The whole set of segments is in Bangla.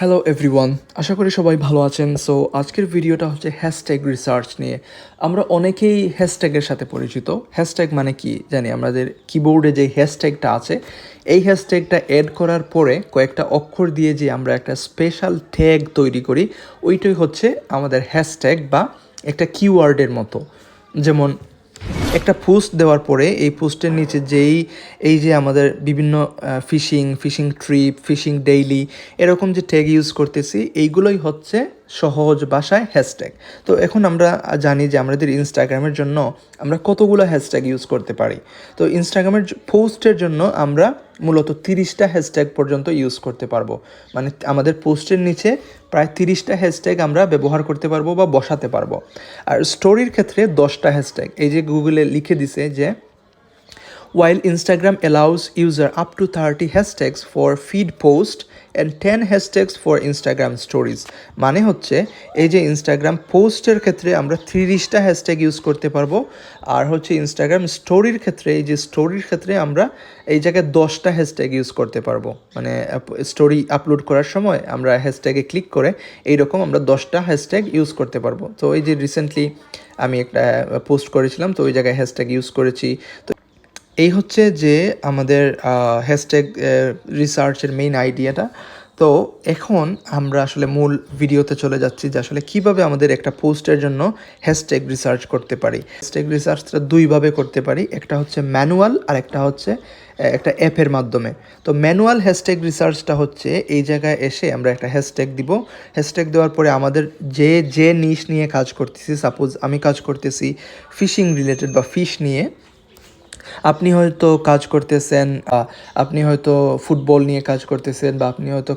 হ্যালো এভরিওয়ান, আশা করি সবাই ভালো আছেন। সো আজকের ভিডিওটা হচ্ছে হ্যাশট্যাগ রিসার্চ নিয়ে। আমরা অনেকেই হ্যাশট্যাগের সাথে পরিচিত। হ্যাশট্যাগ মানে কি জানি, আমাদের কিবোর্ডে যে হ্যাশট্যাগটা আছে, এই হ্যাশট্যাগটা অ্যাড করার পরে কয়েকটা অক্ষর দিয়ে যে আমরা একটা স্পেশাল ট্যাগ তৈরি করি, ওইটাই হচ্ছে আমাদের হ্যাশট্যাগ বা একটা কিওয়ার্ডের মতো। যেমন একটা পোস্ট দেওয়ার পরে এই পোস্টের নিচে এই যে আমাদের বিভিন্ন ফিশিং ট্রিপ, ফিশিং ডেইলি, এরকম যে ট্যাগ ইউজ করতেছি, এইগুলোই হচ্ছে সহজ ভাষায় হ্যাশট্যাগ। তো এখন আমরা জানি যে আমাদের ইনস্টাগ্রামের জন্য আমরা কতগুলো হ্যাশট্যাগ ইউজ করতে পারি। তো ইনস্টাগ্রামের পোস্টের জন্য আমরা মূলত 30টা হ্যাশট্যাগ পর্যন্ত ইউজ করতে পারবো। মানে আমাদের পোস্টের নিচে প্রায় 30টা হ্যাশট্যাগ আমরা ব্যবহার করতে পারবো বা বসাতে পারবো। আর স্টোরির ক্ষেত্রে 10টা হ্যাশট্যাগ, এই যে গুগলে লিখে দিছে যে while Instagram allows user up to 30 hashtags for feed post and 10 hashtags for Instagram stories, মানে হচ্ছে এই যে ইনস্টাগ্রাম পোস্টের ক্ষেত্রে আমরা 30টা হ্যাশট্যাগ ইউজ করতে পারবো, আর হচ্ছে ইনস্টাগ্রাম স্টোরির ক্ষেত্রে, এই যে স্টোরির ক্ষেত্রে আমরা এই জায়গায় 10টা হ্যাশট্যাগ ইউজ করতে পারবো। মানে স্টোরি আপলোড করার সময় আমরা হ্যাশট্যাগে ক্লিক করে এইরকম আমরা 10টা হ্যাশট্যাগ ইউজ করতে পারবো। তো এই যে রিসেন্টলি আমি একটা পোস্ট করেছিলাম, তো ওই জায়গায় হ্যাশট্যাগ ইউজ করেছি। তো এই হচ্ছে যে আমাদের হ্যাশট্যাগ রিসার্চের মেইন আইডিয়াটা। তো এখন আমরা আসলে মূল ভিডিওতে চলে যাচ্ছি যে আসলে কীভাবে আমাদের একটা পোস্টের জন্য হ্যাশট্যাগ রিসার্চ করতে পারি। হ্যাশট্যাগ রিসার্চটা দুইভাবে করতে পারি, একটা হচ্ছে ম্যানুয়াল আর একটা হচ্ছে একটা অ্যাপের মাধ্যমে। তো ম্যানুয়াল হ্যাশট্যাগ রিসার্চটা হচ্ছে এই জায়গায় এসে আমরা একটা হ্যাশট্যাগ দিব। হ্যাশট্যাগ দেওয়ার পরে আমাদের যে নিশ নিয়ে কাজ করতেছি, সাপোজ আমি কাজ করতেছি ফিশিং রিলেটেড বা ফিশ নিয়ে, আপনি হয়তো কাজ করতেছেন, আপনি হয়তো ফুটবল নিয়ে কাজ করতেছেন, বা আপনি হয়তো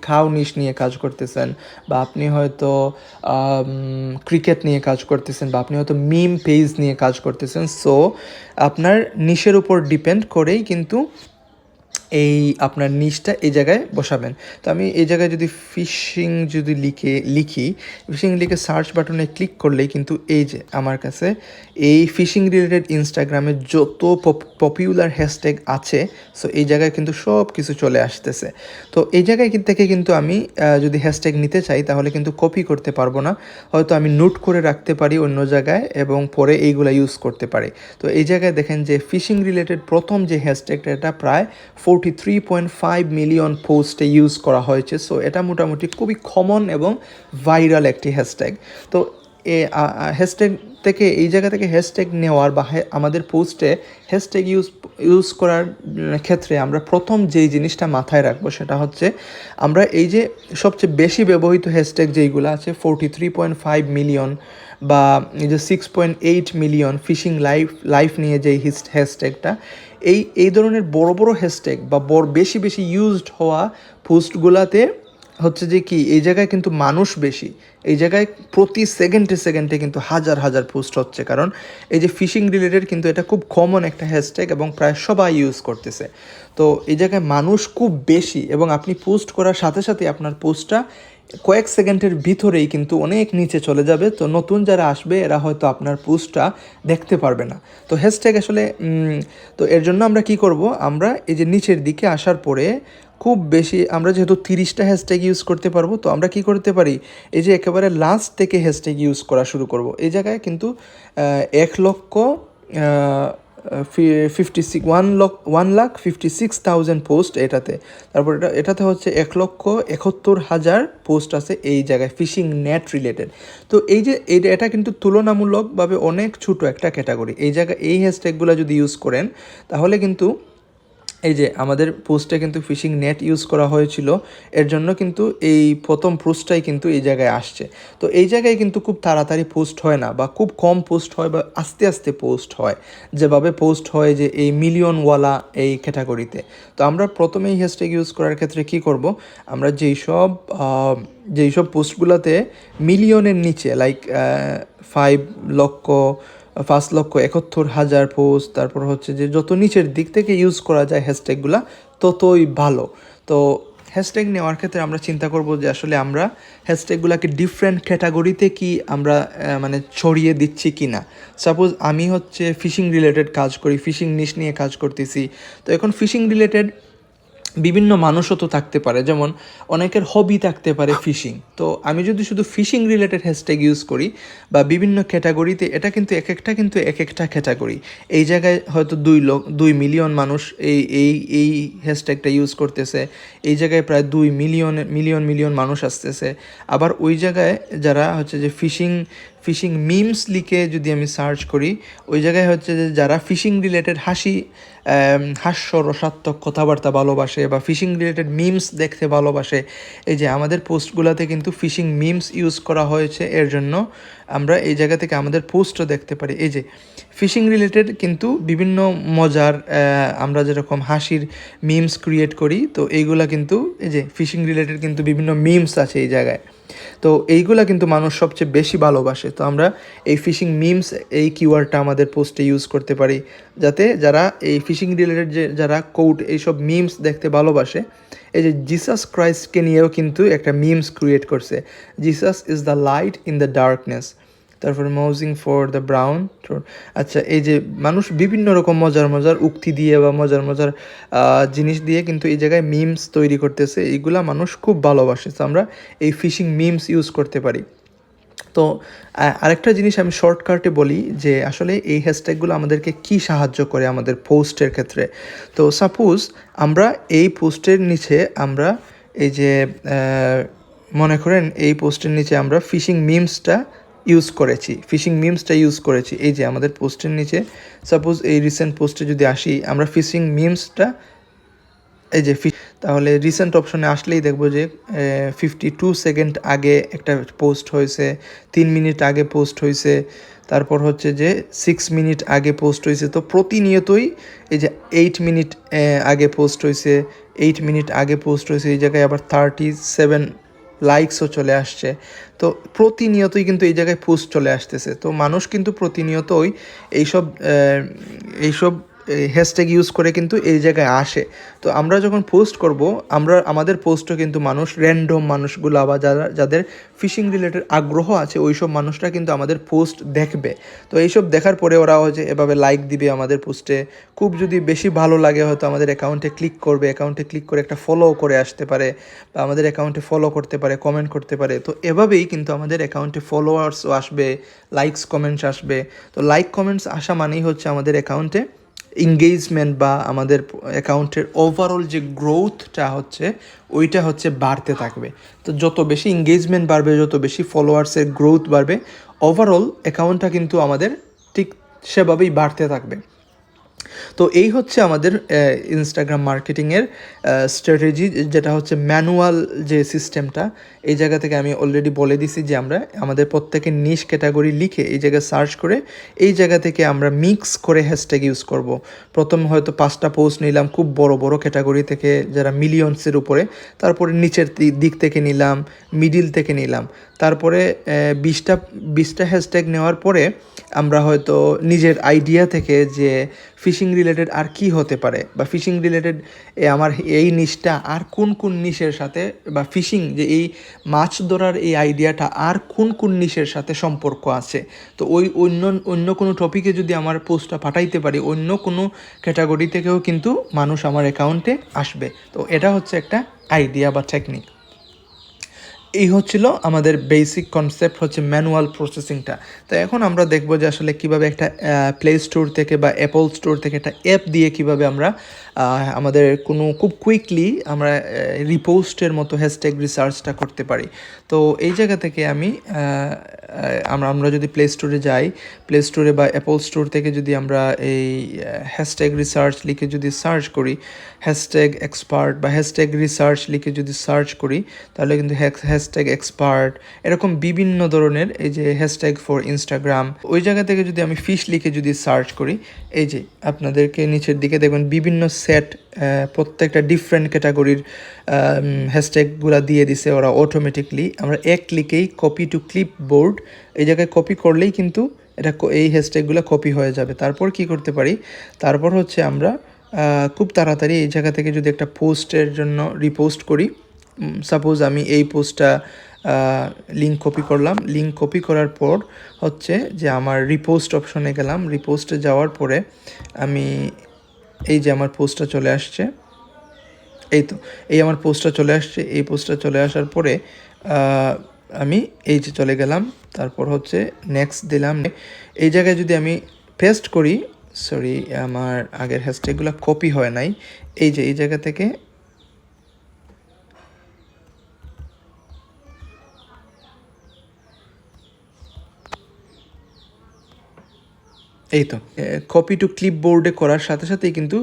খাও নিশ নিয়ে কাজ করতেছেন, বা আপনি হয়তো ক্রিকেট নিয়ে কাজ করতেছেন, বা আপনি হয়তো মিম পেজ নিয়ে কাজ করতেছেন। সো আপনার নিশের উপর ডিপেন্ড করেই কিন্তু এই আপনার নিচটা এই জায়গায় বসাবেন। তো আমি এই জায়গায় যদি লিখি ফিশিং লিখে সার্চ বাটনে ক্লিক করলেই কিন্তু এই যে আমার কাছে এই ফিশিং রিলেটেড ইনস্টাগ্রামের যত পপুলার হ্যাশট্যাগ আছে, সো এই জায়গায় কিন্তু সব কিছু চলে আসতেছে। তো এই জায়গায় থেকে কিন্তু আমি যদি হ্যাশট্যাগ নিতে চাই তাহলে কিন্তু কপি করতে পারবো না, হয়তো আমি নোট করে রাখতে পারি অন্য জায়গায় এবং পরে এইগুলা ইউজ করতে পারি। তো এই জায়গায় দেখেন যে ফিশিং রিলেটেড প্রথম যে হ্যাশট্যাগটা, এটা প্রায় 43.5 মিলিয়ন পোস্টে ইউজ করা হয়েছে। সো এটা মোটামুটি খুবই কমন এবং ভাইরাল একটি হ্যাশট্যাগ। তো হ্যাশট্যাগ থেকে এই জায়গা থেকে হ্যাশট্যাগ নেওয়ার বা আমাদের পোস্টে হ্যাশট্যাগ ইউজ করার ক্ষেত্রে আমরা প্রথম যেই জিনিসটা মাথায় রাখবো সেটা হচ্ছে আমরা এই যে সবচেয়ে বেশি ব্যবহৃত হ্যাশট্যাগ যেইগুলো আছে 43.5 মিলিয়ন বা এই যে 6.8 মিলিয়ন ফিশিং লাইফ নিয়ে যেই হ্যাশট্যাগটা, এই ধরনের বড় বড় হ্যাশট্যাগ বা বেশি ইউজড হওয়া পোস্টগুলাতে হচ্ছে যে কি এই জায়গায় কিন্তু মানুষ বেশি, এই জায়গায় প্রতি সেকেন্ডে কিন্তু হাজার পোস্ট হচ্ছে, কারণ এই যে ফিশিং রিলেটেড কিন্তু এটা খুব কমন একটা হ্যাশট্যাগ এবং প্রায় সবাই ইউজ করতেছে। তো এই জায়গায় মানুষ খুব বেশি এবং আপনি পোস্ট করার সাথে সাথে আপনার পোস্টটা কয়েক সেকেন্ডের ভিতরেই কিন্তু অনেক নিচে চলে যাবে। তো নতুন যারা আসবে এরা হয়তো আপনার পোস্টটা দেখতে পারবে না। তো হ্যাশট্যাগ আসলে তো এর জন্য আমরা কি করব, আমরা এই যে নিচের দিকে আসার পরে খুব বেশি আমরা যেহেতু 30টা হ্যাশট্যাগ ইউজ করতে পারবো, তো আমরা কি করতে পারি, এই যে একেবারে লাস্ট থেকে হ্যাশট্যাগ ইউজ করা শুরু করব। এই জায়গায় কিন্তু 1,56,1,56,000 পোস্ট এটাতে, তারপর এটাতে হচ্ছে 1,71,000 পোস্ট আছে এই জায়গায় ফিশিং নেট রিলেটেড। তো এই যে এটা কিন্তু তুলনামূলকভাবে অনেক ছোটো একটা ক্যাটাগরি। এই জায়গায় এই হ্যাশট্যাগুলো যদি ইউজ করেন তাহলে কিন্তু এই যে আমাদের পোস্টে কিন্তু ফিশিং নেট ইউজ করা হয়েছিল, এর জন্য কিন্তু এই প্রথম পোস্টটাই কিন্তু এই জায়গায় আসছে। তো এই জায়গায় কিন্তু খুব তাড়াতাড়ি পোস্ট হয় না, বা খুব কম পোস্ট হয়, বা আস্তে আস্তে পোস্ট হয়, যেভাবে পোস্ট হয় যে এই মিলিয়নওয়ালা এই ক্যাটাগরিতে। তো আমরা প্রথমেই হ্যাশট্যাগ ইউজ করার ক্ষেত্রে কি করব, আমরা যেই সব পোস্টগুলোতে মিলিয়নের নিচে, লাইক 5,71,000 পোস্ট, তারপর হচ্ছে যে যত নিচের দিক থেকে ইউজ করা যায় হ্যাশট্যাগুলো ততই ভালো। তো হ্যাশট্যাগ নেওয়ার ক্ষেত্রে আমরা চিন্তা করব যে আসলে আমরা হ্যাশট্যাগুলোকে ডিফারেন্ট ক্যাটাগরিতে কি আমরা মানে ছড়িয়ে দিচ্ছি কি না। সাপোজ আমি হচ্ছে ফিশিং রিলেটেড কাজ করি, ফিশিং নিশ নিয়ে কাজ করতেছি, তো এখন ফিশিং রিলেটেড বিভিন্ন মানুষও তো থাকতে পারে, যেমন অনেকের হবি থাকতে পারে ফিশিং। তো আমি যদি শুধু ফিশিং রিলেটেড হ্যাশট্যাগ ইউজ করি বা বিভিন্ন ক্যাটাগরিতে, এটা কিন্তু এক একটা ক্যাটাগরি। এই জায়গায় হয়তো 2 মিলিয়ন মানুষ এই হ্যাশট্যাগটা ইউজ করতেছে, এই জায়গায় প্রায় 2 মিলিয়ন মানুষ আসতেছে। আবার ওই জায়গায় যারা হচ্ছে যে ফিশিং ফিশিং মিমস লিখে যদি আমি সার্চ করি, ওই জায়গায় হচ্ছে যে যারা ফিশিং রিলেটেড হাস্য রসাত্মক কথাবার্তা ভালোবাসে বা ফিশিং রিলেটেড মিমস দেখতে ভালোবাসে, এই যে আমাদের পোস্টগুলোতে কিন্তু ফিশিং মিমস ইউজ করা হয়েছে। এর জন্য আমরা এই জায়গা থেকে আমাদের পোস্টও দেখতে পারি। এই যে ফিশিং রিলেটেড কিন্তু বিভিন্ন মজার, আমরা যেরকম হাসির মিমস ক্রিয়েট করি, তো এইগুলা কিন্তু এই যে ফিশিং রিলেটেড কিন্তু বিভিন্ন মিমস আছে এই জায়গায়। তো এইগুলা কিন্তু মানুষ সবচেয়ে বেশি ভালোবাসে। তো আমরা এই ফিশিং মিমস এই কিওয়ার্ডটা আমাদের পোস্টে ইউজ করতে পারি, যাতে যারা এই ফিশিং রিলেটেড যারা কোড এইসব মিমস দেখতে ভালোবাসে। এই যে জিসাস ক্রাইস্টকে নিয়েও কিন্তু একটা মিমস ক্রিয়েট করছে, Jesus is the light in the darkness. তারপরে মাউজিং ফর দ্য ব্রাউন। আচ্ছা, এই যে মানুষ বিভিন্ন রকম মজার মজার উক্তি দিয়ে বা মজার মজার জিনিস দিয়ে কিন্তু এই জায়গায় মিমস তৈরি করতেছে, এইগুলা মানুষ খুব ভালোবাসে। তো আমরা এই ফিশিং মিমস ইউজ করতে পারি। তো আরেকটা জিনিস আমি শর্টকাটে বলি যে আসলে এই হ্যাশট্যাগুলো আমাদেরকে কি সাহায্য করে আমাদের পোস্টের ক্ষেত্রে। তো সাপোজ আমরা এই পোস্টের নিচে আমরা এই যে মনে করেন এই পোস্টের নিচে আমরা ফিশিং মিমসটা ইউজ করেছি। এই যে আমাদের পোস্টের নিচে সাপোজ এই রিসেন্ট পোস্টে যদি আসি, আমরা ফিশিং মিমসটা এই যে তাহলে রিসেন্ট অপশনে আসলেই দেখবো যে 52 সেকেন্ড আগে একটা পোস্ট হয়েছে, 3 মিনিট আগে পোস্ট হয়েছে, তারপর হচ্ছে যে 6 মিনিট আগে পোস্ট হয়েছে। তো প্রতিনিয়তই এই যে 8 মিনিট আগে পোস্ট হয়েছে, 8 মিনিট আগে পোস্ট হয়েছে, এই জায়গায় আবার 37 লাইকসও চলে আসছে। তো প্রতিনিয়তই কিন্তু এই জায়গায় পোস্ট চলে আসতেছে। তো মানুষ কিন্তু প্রতিনিয়তই এইসব এইসব হ্যাশট্যাগ ইউজ করে কিন্তু এই জায়গায় আসে। তো আমরা যখন পোস্ট করব, আমাদের পোস্টও কিন্তু মানুষ, র্যান্ডম মানুষগুলো বা যাদের ফিশিং রিলেটেড আগ্রহ আছে, ওই সব মানুষরা কিন্তু আমাদের পোস্ট দেখবে। তো এইসব দেখার পরে ওরা হচ্ছে এভাবে লাইক দিবে আমাদের পোস্টে। খুব যদি বেশি ভালো লাগে হয়তো আমাদের অ্যাকাউন্টে ক্লিক করবে, অ্যাকাউন্টে ক্লিক করে একটা ফলো করে আসতে পারে বা আমাদের অ্যাকাউন্টে ফলো করতে পারে, কমেন্ট করতে পারে। তো এভাবেই কিন্তু আমাদের অ্যাকাউন্টে ফলোয়ার্সও আসবে, লাইকস কমেন্টস আসবে। তো লাইক কমেন্টস আসা মানেই হচ্ছে আমাদের অ্যাকাউন্টে এঙ্গেজমেন্ট বা আমাদের অ্যাকাউন্টের ওভারঅল যে গ্রোথটা হচ্ছে ওইটা হচ্ছে বাড়তে থাকবে। তো যত বেশি এঙ্গেজমেন্ট বাড়বে, যত বেশি ফলোয়ার্সের গ্রোথ বাড়বে, ওভারঅল অ্যাকাউন্টটা কিন্তু আমাদের ঠিক সেভাবেই বাড়তে থাকবে। তো এই হচ্ছে আমাদের ইনস্টাগ্রাম মার্কেটিংয়ের স্ট্র্যাটেজি, যেটা হচ্ছে ম্যানুয়াল যে সিস্টেমটা। এই জায়গা থেকে আমি অলরেডি বলে দিছি যে আমরা আমাদের প্রত্যেকের নিশ ক্যাটাগরি লিখে এই জায়গায় সার্চ করে এই জায়গা থেকে আমরা মিক্স করে হ্যাশট্যাগ ইউজ করব। প্রথম হয়তো 5টা পোস্ট নিলাম খুব বড় বড় ক্যাটাগরি থেকে যারা মিলিয়নসের উপরে, তারপরে নিচের দিক থেকে নিলাম, মিডিল থেকে নিলাম, তারপরে 20টা হ্যাশট্যাগ নেওয়ার পরে আমরা হয়তো নিজের আইডিয়া থেকে যে ফিশিং রিলেটেড আর কি হতে পারে বা ফিশিং রিলেটেড আমার এই নিশটা আর কোন কোন নিশের সাথে, বা ফিশিং যে এই মাছ ধরার এই আইডিয়াটা আর কোন কোন নিশের সাথে সম্পর্ক আছে, তো ওই অন্য কোনো টপিকে যদি আমার পোস্টটা পাঠাইতে পারি, অন্য কোনো ক্যাটাগরি থেকেও কিন্তু মানুষ আমার অ্যাকাউন্টে আসবে। তো এটা হচ্ছে একটা আইডিয়া বা টেকনিক। এই হচ্ছিল আমাদের বেসিক কনসেপ্ট হচ্ছে ম্যানুয়াল প্রসেসিংটা। তো এখন আমরা দেখব যে আসলে কীভাবে একটা প্লে স্টোর থেকে বা অ্যাপল স্টোর থেকে একটা অ্যাপ দিয়ে কীভাবে আমরা আমাদের কোনো খুব কুইকলি আমরা রিপোস্টের মতো হ্যাশট্যাগ রিসার্চটা করতে পারি। তো এই জায়গা থেকে আমরা যদি প্লে স্টোরে যাই, প্লে স্টোরে বা অ্যাপল স্টোর থেকে যদি আমরা এই হ্যাশট্যাগ রিসার্চ লিখে যদি সার্চ করি, হ্যাশট্যাগ এক্সপার্ট বা হ্যাশট্যাগ রিসার্চ লিখে যদি সার্চ করি, তাহলে কিন্তু হ্যাশট্যাগ এক্সপার্ট এরকম বিভিন্ন ধরনের এই যে হ্যাশট্যাগ ফর ইনস্টাগ্রাম, ওই জায়গা থেকে যদি আমি ফিশ লিখে যদি সার্চ করি, এই যে আপনাদেরকে নিচের দিকে দেখবেন বিভিন্ন সেট, প্রত্যেকটা ডিফারেন্ট ক্যাটাগরির হ্যাশট্যাগুলো দিয়ে দিছে ওরা অটোমেটিকলি। আমরা এক ক্লিকেই কপি টু ক্লিপ বোর্ড, এই জায়গায় কপি করলেই কিন্তু এটা এই হ্যাশট্যাগুলো কপি হয়ে যাবে। তারপর কি করতে পারি, তারপর হচ্ছে আমরা খুব তাড়াতাড়ি এই জায়গা থেকে যদি একটা পোস্টের জন্য রিপোস্ট করি, সাপোজ আমি এই পোস্টটা লিঙ্ক কপি করলাম, লিঙ্ক কপি করার পর হচ্ছে যে আমার রিপোস্ট অপশনে গেলাম, রিপোস্টে যাওয়ার পরে আমি এই যে আমার পোস্টটা চলে আসছে, এই তো এই আমার পোস্টটা চলে আসছে। এই পোস্টটা চলে আসার পরে আমি এই যে চলে গেলাম, তারপর হচ্ছে নেক্সট দিলাম। এই জায়গায় যদি আমি পেস্ট করি, সরি আমার আগের হ্যাশট্যাগুলো কপি হয় নাই, এই যে এই জায়গা থেকে এই তো কপি টু ক্লিপবোর্ডে করার সাথে সাথেই কিন্তু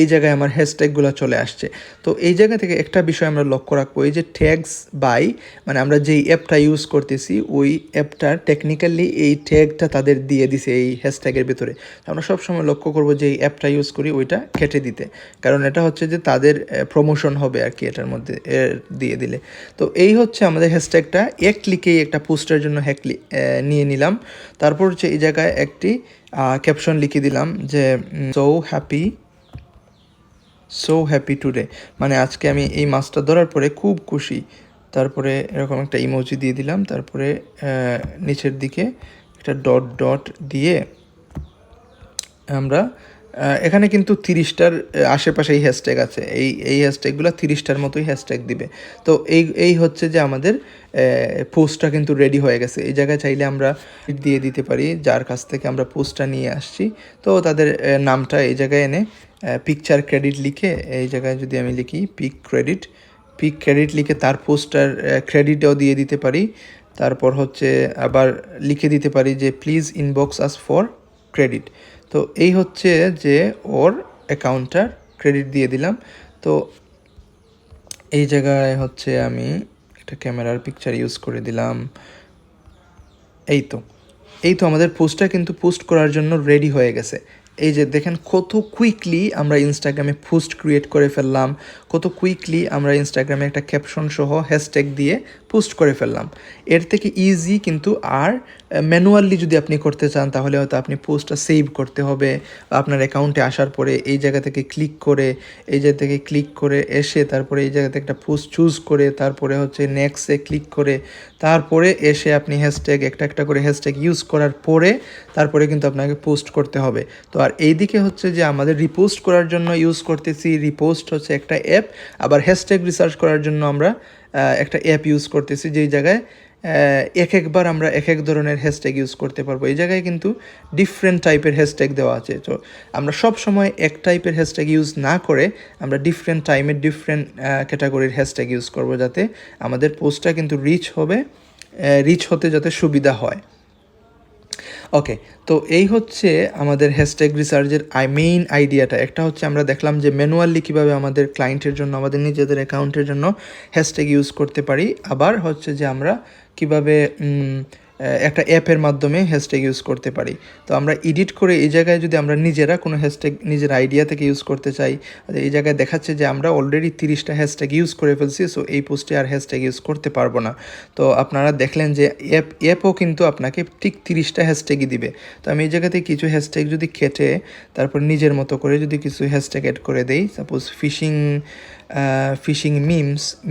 এই জায়গায় আমার হ্যাশট্যাগুলো চলে আসছে। তো এই জায়গা থেকে একটা বিষয় আমরা লক্ষ্য রাখবো, এই যে ট্যাগস বাই, মানে আমরা যেই অ্যাপটা ইউজ করতেছি ওই অ্যাপটার টেকনিক্যালি এই ট্যাগটা তাদের দিয়ে দিছে এই হ্যাশট্যাগের ভিতরে। আমরা সবসময় লক্ষ্য করবো যে এই অ্যাপটা ইউজ করি ওইটা কেটে দিতে, কারণ এটা হচ্ছে যে তাদের প্রমোশন হবে আর কি এটার মধ্যে দিয়ে দিলে। তো এই হচ্ছে আমাদের হ্যাশট্যাগটা এক ক্লিকেই একটা পোস্টের জন্য নিয়ে নিলাম। তারপর হচ্ছে এই জায়গায় একটি ক্যাপশন লিখে দিলাম যে সো হ্যাপি টুডে, মানে আজকে আমি এই মাছটা ধরার পরে খুব খুশি। তারপরে এরকম একটা ইমোজি দিয়ে দিলাম। তারপরে নিচের দিকে একটা ডট ডট দিয়ে আমরা এখানে কিন্তু 30টার আশেপাশেই হ্যাশট্যাগ আছে, এই হ্যাশট্যাগুলো 30টার মতোই হ্যাশট্যাগ দিবে। তো এই হচ্ছে যে আমাদের পোস্টটা কিন্তু রেডি হয়ে গেছে। এই জায়গায় চাইলে আমরা দিয়ে দিতে পারি যার কাছ থেকে আমরা পোস্টটা নিয়ে আসছি, তো তাদের নামটা এই জায়গায় এনে পিকচার ক্রেডিট লিখে এই জায়গায় যদি আমি লিখি পিক ক্রেডিট লিখে তার পোস্টার ক্রেডিটও দিয়ে দিতে পারি। তারপর হচ্ছে আবার লিখে দিতে পারি যে please inbox us for credit. তো এই হচ্ছে যে ওর অ্যাকাউন্টটার ক্রেডিট দিয়ে দিলাম। তো এই জায়গায় হচ্ছে আমি একটা ক্যামেরার পিকচার ইউজ করে দিলাম। এই তো আমাদের পোস্টটা কিন্তু পোস্ট করার জন্য রেডি হয়ে গেছে। এই যে দেখেন কত কুইকলি আমরা ইনস্টাগ্রামে পোস্ট ক্রিয়েট করে ফেললাম, কত কুইকলি আমরা ইনস্টাগ্রামে একটা ক্যাপশন সহ হ্যাশট্যাগ দিয়ে পোস্ট করে ফেললাম। এর থেকে ইজি কিন্তু আর ম্যানুয়ালি যদি আপনি করতে চান তাহলে হয়তো আপনি পোস্টটা সেভ করতে হবে, বা আপনার অ্যাকাউন্টে আসার পরে এই জায়গা থেকে ক্লিক করে এসে তারপরে এই জায়গা থেকে একটা পোস্ট চুজ করে তারপরে হচ্ছে নেক্সটে ক্লিক করে তারপরে এসে আপনি হ্যাশট্যাগ একটা করে হ্যাশট্যাগ ইউজ করার পরে তারপরে কিন্তু আপনাকে পোস্ট করতে হবে। তো আর এইদিকে হচ্ছে যে আমাদের রিপোস্ট করার জন্য ইউজ করতেছি, রিপোস্ট হচ্ছে একটা অ্যাপ, আবার হ্যাশট্যাগ রিসার্চ করার জন্য আমরা একটা অ্যাপ ইউজ করতেছি, যেই জায়গায় একবার আমরা এক ধরনের হ্যাশট্যাগ ইউজ করতে পারবো। এই জায়গায় কিন্তু ডিফারেন্ট টাইপের হ্যাশট্যাগ দেওয়া আছে। তো আমরা সব সময় এক টাইপের হ্যাশট্যাগ ইউজ না করে আমরা ডিফারেন্ট টাইমের ডিফারেন্ট ক্যাটাগরির হ্যাশট্যাগ ইউজ করব, যাতে আমাদের পোস্টটা কিন্তু রিচ হতে যাতে সুবিধা হয়। ওকে, তো এই হচ্ছে আমাদের হ্যাশট্যাগ রিসার্চের মেইন আইডিয়াটা। একটা হচ্ছে আমরা দেখলাম যে ম্যানুয়ালি কীভাবে আমাদের ক্লায়েন্টের জন্য আমাদের নিজেদের অ্যাকাউন্টের জন্য হ্যাশট্যাগ ইউজ করতে পারি, আবার হচ্ছে যে আমরা কীভাবে একটা অ্যাপের মাধ্যমে হ্যাশট্যাগ ইউজ করতে পারি। তো আমরা এডিট করে এই জায়গায় যদি আমরা নিজেরা কোনো হ্যাশট্যাগ নিজের আইডিয়া থেকে ইউজ করতে চাই, এই জায়গায় দেখাচ্ছে যে আমরা অলরেডি 30টা হ্যাশট্যাগ ইউজ করে ফেলছি, সো এই পোস্টে আর হ্যাশট্যাগ ইউজ করতে পারবো না। তো আপনারা দেখলেন যে অ্যাপও কিন্তু আপনাকে ঠিক 30টা হ্যাশট্যাগই দিবে। তো আমি এই জায়গাতে কিছু হ্যাশট্যাগ যদি কেটে তারপর নিজের মতো করে যদি কিছু হ্যাশট্যাগ অ্যাড করে দেই, সাপোজ ফিশিং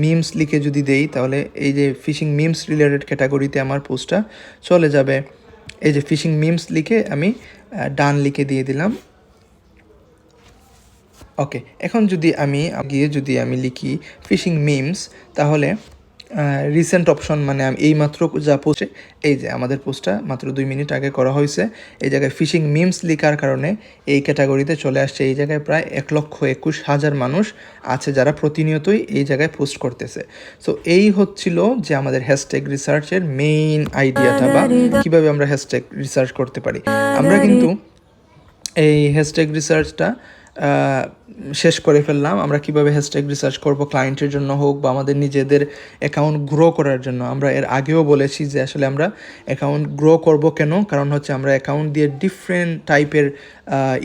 মিমস লিখে যদি দেই, তাহলে এই যে ফিশিং মিমস রিলেটেড ক্যাটাগরিতে আমার পোস্টটা চলে যাবে। এই যে ফিশিং মিমস লিখে আমি ডান লিখে দিয়ে দিলাম। ওকে, এখন যদি আমি লিখি ফিশিং মিমস, তাহলে রিসেন্ট অপশন, মানে আমি এইমাত্র যা পোস্টে এই যে আমাদের পোস্টটা মাত্র 2 মিনিট আগে করা হয়েছে, এই জায়গায় ফিশিং মিমস লেখার কারণে এই ক্যাটাগরিতে চলে আসছে। এই জায়গায় প্রায় 1,21,000 মানুষ আছে যারা প্রতিনিয়তই এই জায়গায় পোস্ট করতেছে। সো এই হচ্ছিল যে আমাদের হ্যাশট্যাগ রিসার্চের মেইন আইডিয়াটা, বা কীভাবে আমরা হ্যাশট্যাগ রিসার্চ করতে পারি। আমরা কিন্তু এই হ্যাশট্যাগ রিসার্চটা শেষ করে ফেললাম। আমরা কিভাবে হ্যাশট্যাগ রিসার্চ করব ক্লায়েন্টের জন্য হোক বা আমাদের নিজেদের অ্যাকাউন্ট গ্রো করার জন্য। আমরা এর আগেও বলেছি যে আসলে আমরা অ্যাকাউন্ট গ্রো করব কেন, কারণ হচ্ছে আমরা অ্যাকাউন্ট দিয়ে ডিফারেন্ট টাইপের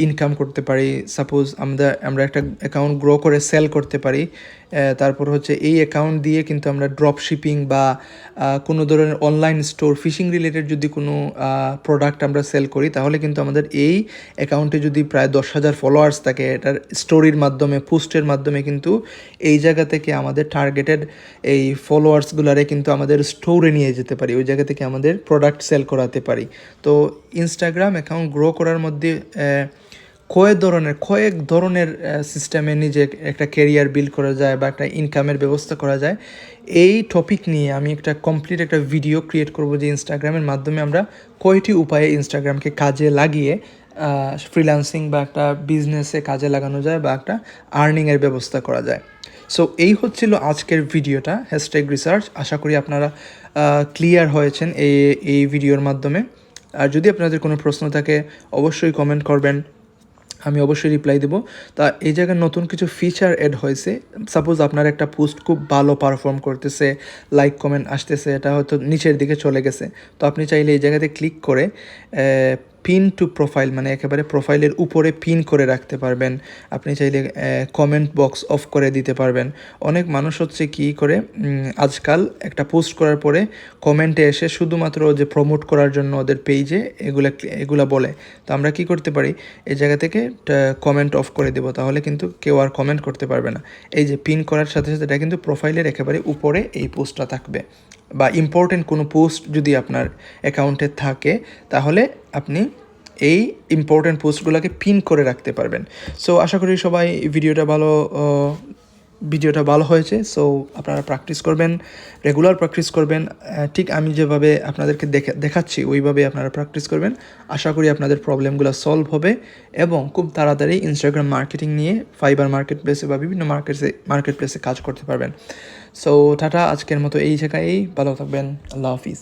ইনকাম করতে পারি। সাপোজ আমরা একটা অ্যাকাউন্ট গ্রো করে সেল করতে পারি, তারপর হচ্ছে এই অ্যাকাউন্ট দিয়ে কিন্তু আমরা ড্রপ শিপিং বা কোনো ধরনের অনলাইন স্টোর ফিশিং রিলেটেড যদি কোনো প্রোডাক্ট আমরা সেল করি, তাহলে কিন্তু আমাদের এই অ্যাকাউন্টে যদি প্রায় 10,000 ফলোয়ার্স থাকে, এটার স্টোরির মাধ্যমে পোস্টের মাধ্যমে কিন্তু এই জায়গা থেকে আমাদের টার্গেটেড এই ফলোয়ার্সগুলারে কিন্তু আমাদের স্টোরে নিয়ে যেতে পারি, ওই জায়গা থেকে আমাদের প্রোডাক্ট সেল করাতে পারি। তো ইনস্টাগ্রাম অ্যাকাউন্ট গ্রো করার মধ্যে কয়েক ধরনের সিস্টেমে নিজে একটা ক্যারিয়ার বিল্ড করা যায় বা একটা ইনকামের ব্যবস্থা করা যায়, এই টপিক নিয়ে আমি একটা কমপ্লিট একটা ভিডিও ক্রিয়েট করব যে ইনস্টাগ্রামের মাধ্যমে আমরা কয়টি উপায়ে ইনস্টাগ্রামকে কাজে লাগিয়ে ফ্রিল্যান্সিং বা একটা বিজনেসে কাজে লাগানো যায় বা একটা আর্নিংয়ের ব্যবস্থা করা যায়। সো এই হচ্ছিল আজকের ভিডিওটা, হ্যাশট্যাগ রিসার্চ। আশা করি আপনারা ক্লিয়ার হয়েছেন এই ভিডিওর মাধ্যমে। আর যদি আপনাদের কোনো প্রশ্ন থাকে অবশ্যই কমেন্ট করবেন, আমি অবশ্যই রিপ্লাই দেবো। তা এই জায়গায় নতুন কিছু ফিচার অ্যাড হয়েছে। সাপোজ আপনার একটা পোস্ট খুব ভালো পারফর্ম করতেছে, লাইক কমেন্ট আসতেছে, এটা হয়তো নিচের দিকে চলে গেছে, তো আপনি চাইলে এই জায়গাতে ক্লিক করে পিন টু প্রোফাইল, মানে একেবারে প্রোফাইলের উপরে পিন করে রাখতে পারবেন। আপনি চাইলে কমেন্ট বক্স অফ করে দিতে পারবেন। অনেক মানুষ হচ্ছে কী করে আজকাল একটা পোস্ট করার পরে কমেন্টে এসে শুধুমাত্র যে প্রমোট করার জন্য ওদের পেজে এগুলা বলে। তো আমরা কি করতে পারি, এই জায়গা থেকে কমেন্ট অফ করে দেবো, তাহলে কিন্তু কেউ আর কমেন্ট করতে পারবে না। এই যে পিন করার সাথে সাথে এটা কিন্তু প্রোফাইলের একেবারে উপরে এই পোস্টটা থাকবে। বা ইম্পর্টেন্ট কোনো পোস্ট যদি আপনার অ্যাকাউন্টে থাকে তাহলে আপনি এই ইম্পর্টেন্ট পোস্টগুলোকে পিন করে রাখতে পারবেন। সো আশা করি সবাই ভিডিওটা ভালো হয়েছে। সো আপনারা প্র্যাকটিস করবেন, রেগুলার প্র্যাকটিস করবেন। ঠিক আমি যেভাবে আপনাদেরকে দেখাচ্ছি ওইভাবে আপনারা প্র্যাকটিস করবেন। আশা করি আপনাদের প্রবলেমগুলো সলভ হবে এবং খুব তাড়াতাড়ি ইনস্টাগ্রাম মার্কেটিং নিয়ে ফাইবার মার্কেট প্লেসে বা বিভিন্ন মার্কেট প্লেসে কাজ করতে পারবেন। সো টাটা, আজকের মতো এই জায়গায় ভালো থাকবেন। আল্লাহ হাফিজ।